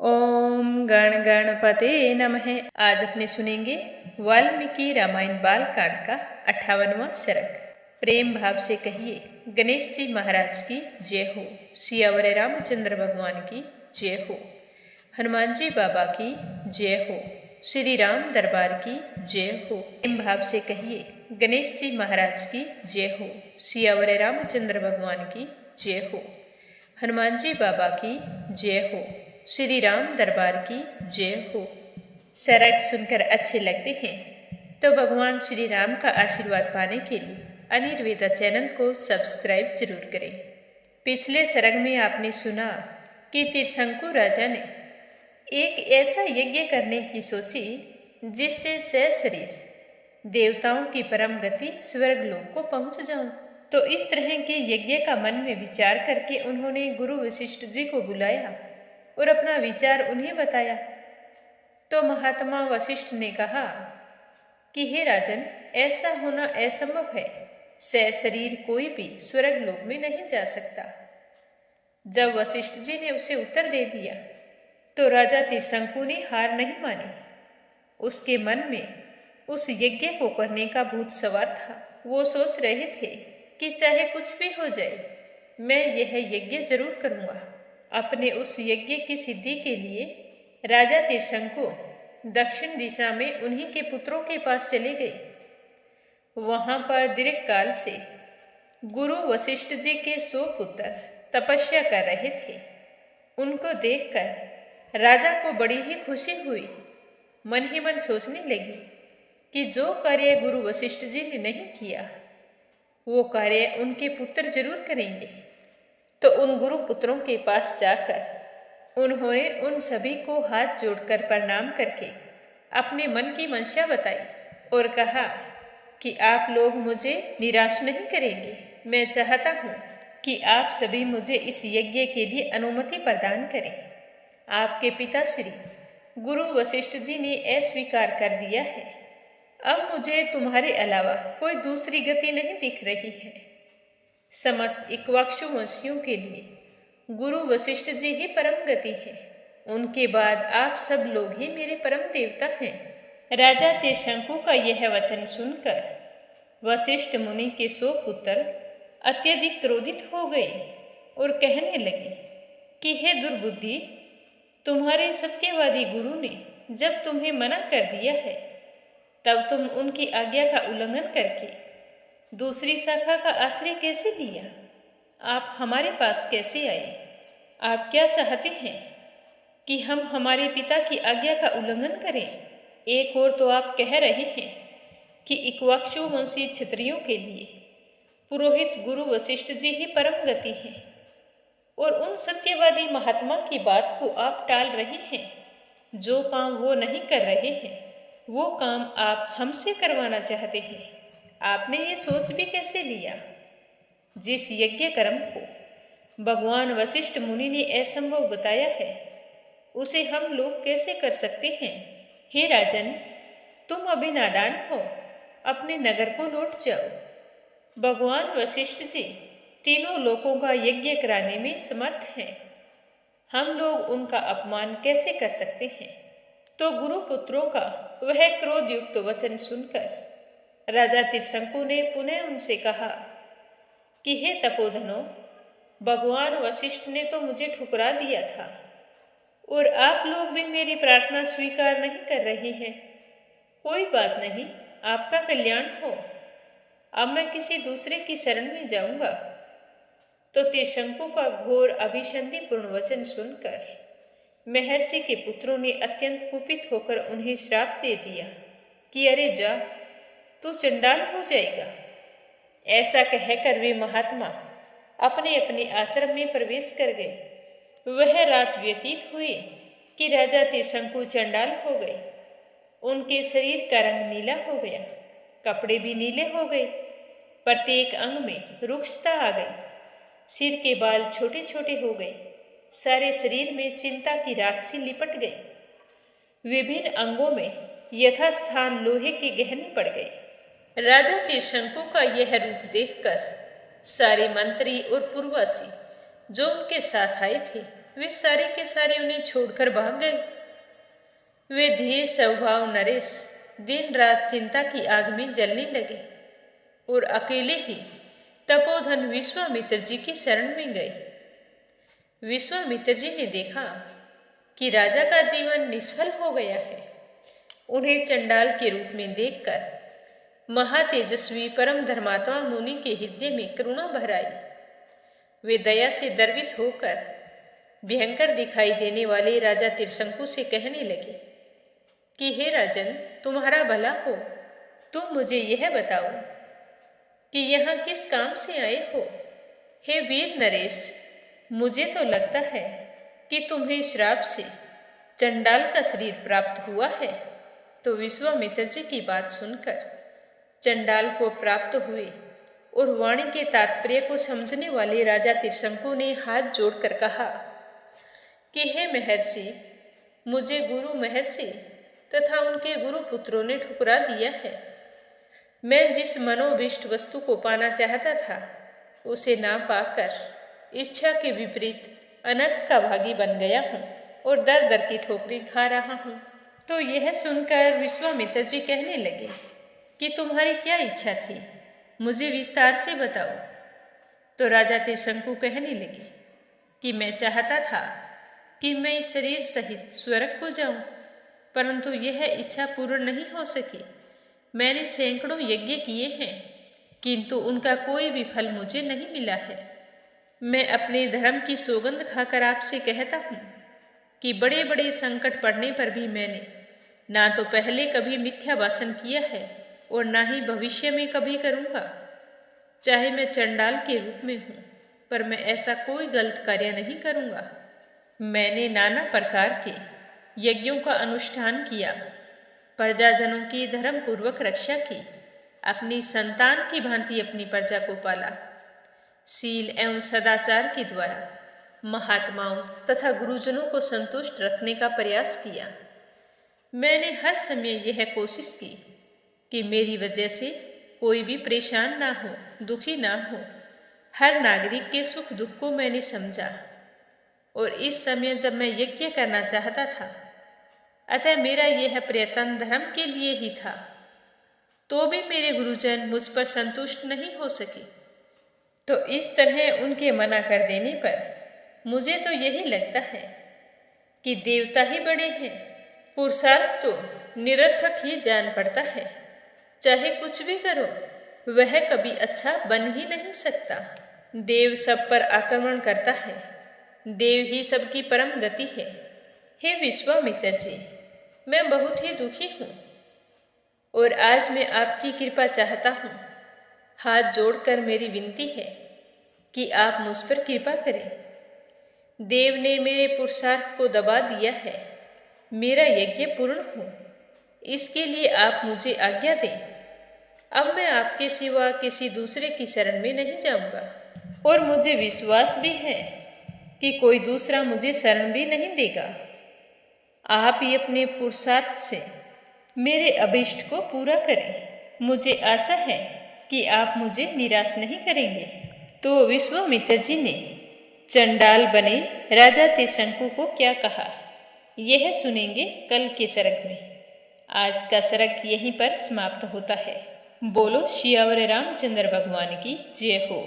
ओम गण गणपते नमः। आज अपने सुनेंगे वाल्मीकि रामायण बालकांड का 58वां सर्ग। प्रेम भाव से कहिए गणेश जी महाराज की जय हो, सियावर रामचंद्र भगवान की जय हो, हनुमान जी बाबा की जय हो, श्री राम दरबार की जय हो। प्रेम भाव से कहिए गणेश जी महाराज की जय हो, सियावर रामचंद्र भगवान की जय हो, हनुमान जी बाबा की जय हो, श्री राम दरबार की जय हो। सरग सुनकर अच्छे लगते हैं तो भगवान श्री राम का आशीर्वाद पाने के लिए अनिर्वेदा चैनल को सब्सक्राइब जरूर करें। पिछले सरग में आपने सुना कि त्रिशंकु राजा ने एक ऐसा यज्ञ करने की सोची जिससे सशरीर देवताओं की परम गति स्वर्गलोक को पहुंच जाऊं। तो इस तरह के यज्ञ का मन में विचार करके उन्होंने गुरु वशिष्ठ जी को बुलाया और अपना विचार उन्हें बताया। तो महात्मा वशिष्ठ ने कहा कि हे राजन, ऐसा होना असंभव है, सशरीर कोई भी स्वर्गलोक में नहीं जा सकता। जब वशिष्ठ जी ने उसे उत्तर दे दिया तो राजा त्रिशंकु ने हार नहीं मानी। उसके मन में उस यज्ञ को करने का भूत सवार था। वो सोच रहे थे कि चाहे कुछ भी हो जाए, मैं यह यज्ञ जरूर करूँगा। अपने उस यज्ञ की सिद्धि के लिए राजा त्रिशंकु दक्षिण दिशा में उन्हीं के पुत्रों के पास चले गए। वहां पर दीर्घकाल से गुरु वशिष्ठ जी के 100 पुत्र तपस्या कर रहे थे। उनको देखकर राजा को बड़ी ही खुशी हुई। मन ही मन सोचने लगी कि जो कार्य गुरु वशिष्ठ जी ने नहीं किया वो कार्य उनके पुत्र जरूर करेंगे। तो उन गुरु पुत्रों के पास जाकर उन्होंने उन सभी को हाथ जोड़कर प्रणाम करके अपने मन की मंशा बताई और कहा कि आप लोग मुझे निराश नहीं करेंगे। मैं चाहता हूँ कि आप सभी मुझे इस यज्ञ के लिए अनुमति प्रदान करें। आपके पिताश्री गुरु वशिष्ठ जी ने अस्वीकार कर दिया है। अब मुझे तुम्हारे अलावा कोई दूसरी गति नहीं दिख रही है। समस्त इक्ष्वाकु वंशियों के लिए गुरु वशिष्ठ जी ही परम गति है। उनके बाद आप सब लोग ही मेरे परम देवता हैं। राजा त्रिशंकु का यह वचन सुनकर वशिष्ठ मुनि के 100 पुत्र अत्यधिक क्रोधित हो गए और कहने लगे कि हे दुर्बुद्धि, तुम्हारे सत्यवादी गुरु ने जब तुम्हें मना कर दिया है तब तुम उनकी आज्ञा का उल्लंघन करके दूसरी शाखा का आश्रय कैसे लिया? आप हमारे पास कैसे आए? आप क्या चाहते हैं कि हम हमारे पिता की आज्ञा का उल्लंघन करें? एक और तो आप कह रहे हैं कि इक्ष्वाकु वंशी क्षत्रियों के लिए पुरोहित गुरु वशिष्ठ जी ही परम गति है, और उन सत्यवादी महात्मा की बात को आप टाल रहे हैं। जो काम वो नहीं कर रहे हैं वो काम आप हमसे करवाना चाहते हैं। आपने ये सोच भी कैसे लिया? जिस यज्ञ कर्म को भगवान वशिष्ठ मुनि ने असंभव बताया है उसे हम लोग कैसे कर सकते हैं? हे राजन, तुम अभी नादान हो, अपने नगर को लौट जाओ। भगवान वशिष्ठ जी तीनों लोकों का यज्ञ कराने में समर्थ हैं। हम लोग उनका अपमान कैसे कर सकते हैं? तो गुरु पुत्रों का वह क्रोधयुक्त वचन सुनकर राजा त्रिशंकु ने पुनः उनसे कहा कि हे तपोधनो, भगवान वशिष्ठ ने तो मुझे ठुकरा दिया था और आप लोग भी मेरी प्रार्थना स्वीकार नहीं कर रहे हैं। कोई बात नहीं, आपका कल्याण हो। अब मैं किसी दूसरे की शरण में जाऊंगा। तो त्रिशंकु का घोर अभिसंधिपूर्ण वचन सुनकर महर्षि के पुत्रों ने अत्यंत कुपित होकर उन्हें श्राप दे दिया कि अरे जा, तू चंडाल हो जाएगा। ऐसा कहकर वे महात्मा अपने अपने आश्रम में प्रवेश कर गए। वह रात व्यतीत हुई कि राजा त्रिशंकु चंडाल हो गए। उनके शरीर का रंग नीला हो गया, कपड़े भी नीले हो गए, प्रत्येक अंग में रुक्षता आ गई, सिर के बाल छोटे छोटे हो गए, सारे शरीर में चिंता की राखसी लिपट गई, विभिन्न अंगों में यथास्थान लोहे के गहने पड़ गए। राजा त्रिशंकु का यह रूप देखकर सारे मंत्री और पुरवासी जो उनके साथ आए थे वे सारे के सारे उन्हें छोड़कर भाग गए। वे धीर स्वभाव नरेश दिन रात चिंता की आग में जलने लगे और अकेले ही तपोधन विश्वामित्र जी की शरण में गए। विश्वामित्र जी ने देखा कि राजा का जीवन निष्फल हो गया है। उन्हें चंडाल के रूप में देखकर महातेजस्वी परम धर्मात्मा मुनि के हृदय में करुणा भर आई। वे दया से द्रवित होकर भयंकर दिखाई देने वाले राजा त्रिशंकु से कहने लगे कि हे राजन, तुम्हारा भला हो, तुम मुझे यह बताओ कि यहाँ किस काम से आए हो। हे वीर नरेश, मुझे तो लगता है कि तुम्हें श्राप से चंडाल का शरीर प्राप्त हुआ है। तो विश्वामित्र जी की बात सुनकर चंडाल को प्राप्त हुए और वाणी के तात्पर्य को समझने वाले राजा त्रिशंकु ने हाथ जोड़कर कहा कि हे महर्षि, मुझे गुरु महर्षि तथा उनके गुरु पुत्रों ने ठुकरा दिया है। मैं जिस मनोभीष्ट वस्तु को पाना चाहता था उसे ना पाकर इच्छा के विपरीत अनर्थ का भागी बन गया हूँ और दर दर की ठोकरें खा रहा हूँ। तो यह सुनकर विश्वामित्र जी कहने लगे कि तुम्हारी क्या इच्छा थी, मुझे विस्तार से बताओ। तो राजा त्रिशंकु कहने लगे कि मैं चाहता था कि मैं इस शरीर सहित स्वर्ग को जाऊं, परंतु यह इच्छा पूर्ण नहीं हो सकी। मैंने सैकड़ों यज्ञ किए हैं, किंतु उनका कोई भी फल मुझे नहीं मिला है। मैं अपने धर्म की सौगंध खाकर आपसे कहता हूँ कि बड़े बड़े संकट पड़ने पर भी मैंने ना तो पहले कभी मिथ्या भाषण किया है और ना ही भविष्य में कभी करूँगा। चाहे मैं चंडाल के रूप में हूँ, पर मैं ऐसा कोई गलत कार्य नहीं करूँगा। मैंने नाना प्रकार के यज्ञों का अनुष्ठान किया, प्रजाजनों की धर्म पूर्वक रक्षा की, अपनी संतान की भांति अपनी प्रजा को पाला। शील एवं सदाचार के द्वारा महात्माओं तथा गुरुजनों को संतुष्ट रखने का प्रयास किया। मैंने हर समय यह कोशिश की कि मेरी वजह से कोई भी परेशान ना हो, दुखी ना हो। हर नागरिक के सुख दुख को मैंने समझा और इस समय जब मैं यज्ञ करना चाहता था, अतः मेरा यह प्रयत्न धर्म के लिए ही था, तो भी मेरे गुरुजन मुझ पर संतुष्ट नहीं हो सके। तो इस तरह उनके मना कर देने पर मुझे तो यही लगता है कि देवता ही बड़े हैं। पुरुषार्थ तो निरर्थक ही जान पड़ता है। चाहे कुछ भी करो, वह कभी अच्छा बन ही नहीं सकता। देव सब पर आक्रमण करता है, देव ही सबकी परम गति है। हे विश्वामित्र जी, मैं बहुत ही दुखी हूँ और आज मैं आपकी कृपा चाहता हूँ। हाथ जोड़कर मेरी विनती है कि आप मुझ पर कृपा करें। देव ने मेरे पुरुषार्थ को दबा दिया है, मेरा यज्ञ पूर्ण हो, इसके लिए आप मुझे आज्ञा दें। अब मैं आपके सिवा किसी दूसरे की शरण में नहीं जाऊंगा और मुझे विश्वास भी है कि कोई दूसरा मुझे शरण भी नहीं देगा। आप ही अपने पुरुषार्थ से मेरे अभीष्ट को पूरा करें। मुझे आशा है कि आप मुझे निराश नहीं करेंगे। तो विश्वामित्र जी ने चंडाल बने राजा त्रिशंकु को क्या कहा, यह सुनेंगे कल के सरग में। आज का सरग यहीं पर समाप्त होता है। बोलो सियावर रामचंद्र भगवान की जय हो।